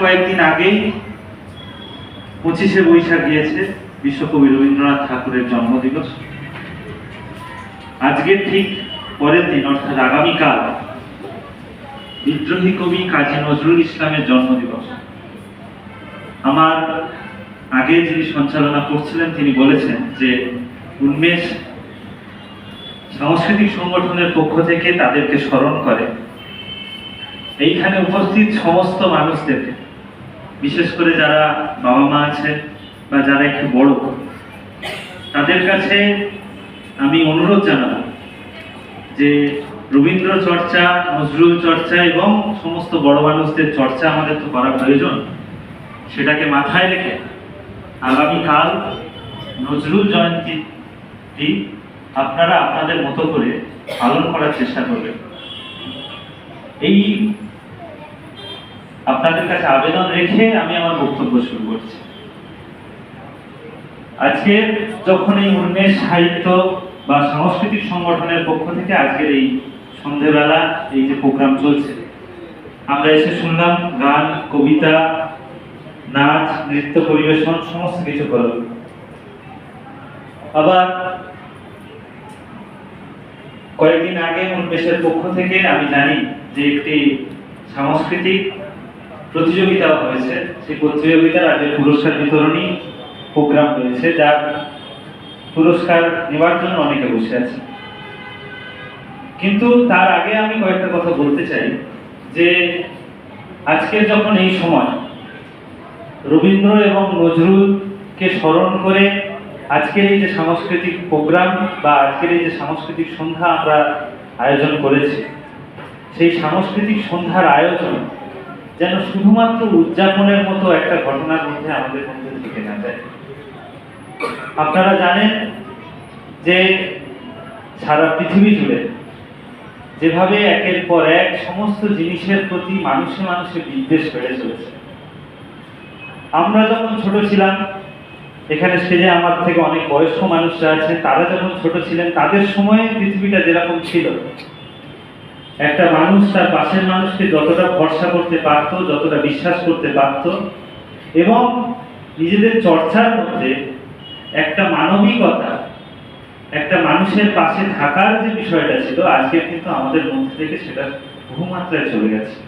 কয়েকদিন আগেই 25শে বৈশাখ গিয়েছে, বিশ্বকবি রবীন্দ্রনাথ ঠাকুরের জন্মদিবস। আজকের ঠিক পরের দিন অর্থাৎ আগামীকাল বিদ্রোহী কবি কাজী নজরুল ইসলামের জন্মদিবস। আমার আগে যিনি সঞ্চালনা করছিলেন তিনি বলেছেন যে উন্মেষ সাংস্কৃতিক সংগঠনের পক্ষ থেকে তাদেরকে স্মরণ করে। এইখানে উপস্থিত সমস্ত মানুষদেরকে, বিশেষ করে যারা বাবা মা আছেন বা যারা একটু বড়, তাদের কাছে আমি অনুরোধ জানাবো যে রবীন্দ্র চর্চা, নজরুল চর্চা এবং সমস্ত বড় মানুষদের চর্চা আমাদের তো করা প্রয়োজন। সেটাকে মাথায় রেখে আগামীকাল নজরুল জয়ন্তীটি আপনারা আপনাদের মতো করে পালন করার চেষ্টা করবেন। এই আপনাদের কাছে আবেদন রেখে আমি আমার বক্তব্য শুরু করছি। আজকে যখন এই উন্মেষ সাহিত্য বা সাংস্কৃতিক সংগঠনের পক্ষ থেকে আজকের এই সন্ধ্যেবেলা এই যে প্রোগ্রাম চলছে, আমরা এসে শুনলাম গান, কবিতা, নাচ, নৃত্য পরিবেশন, সমস্ত কিছু হলো। আবার কয়েকদিন আগে উন্মেষের পক্ষ থেকে আমি জানি যে একটি সাংস্কৃতিক প্রতিযোগিতা হয়েছে। সেই প্রতিযোগিতার আজকে পুরস্কার বিতরণী প্রোগ্রাম রয়েছে, যার পুরস্কার নেওয়ার জন্য অনেকে বসে আছে। কিন্তু তার আগে আমি কয়েকটা কথা বলতে চাই যে আজকে যখন এই সময় রবীন্দ্র এবং নজরুলকে স্মরণ করে আজকের এই যে সাংস্কৃতিক প্রোগ্রাম বা আজকের এই যে সাংস্কৃতিক সন্ধ্যা আমরা আয়োজন করেছি, সেই সাংস্কৃতিক সন্ধ্যার আয়োজন যেন শুধুমাত্র উদযাপনের মতো একটা ঘটনার মধ্যে আমাদের মধ্যে থেকে না যায়। আপনারা জানেন যে সারা পৃথিবী জুড়ে যেভাবে একের পর এক সমস্ত জিনিসের প্রতি মানুষে মানুষে বিদ্বেষ বেড়ে চলেছে। আমরা যখন ছোট ছিলাম, এখানে স্টেজে আমার থেকে অনেক বয়স্ক মানুষরা আছে, তারা যখন ছোট ছিলেন তাদের সময়ে পৃথিবীটা যেরকম ছিল, একটা মানুষ তার পাশের মানুষকে যতটা ভরসা করতে পারত, যতটা বিশ্বাস করতে পারত, এবং নিজেদের চর্চার মধ্যে একটা মানবিকতা, একটা মানুষের পাশে থাকার যে বিষয়টা ছিল, আজকে কিন্তু আমাদের মধ্যে থেকে সেটা বহুমাত্রায় চলে গেছে।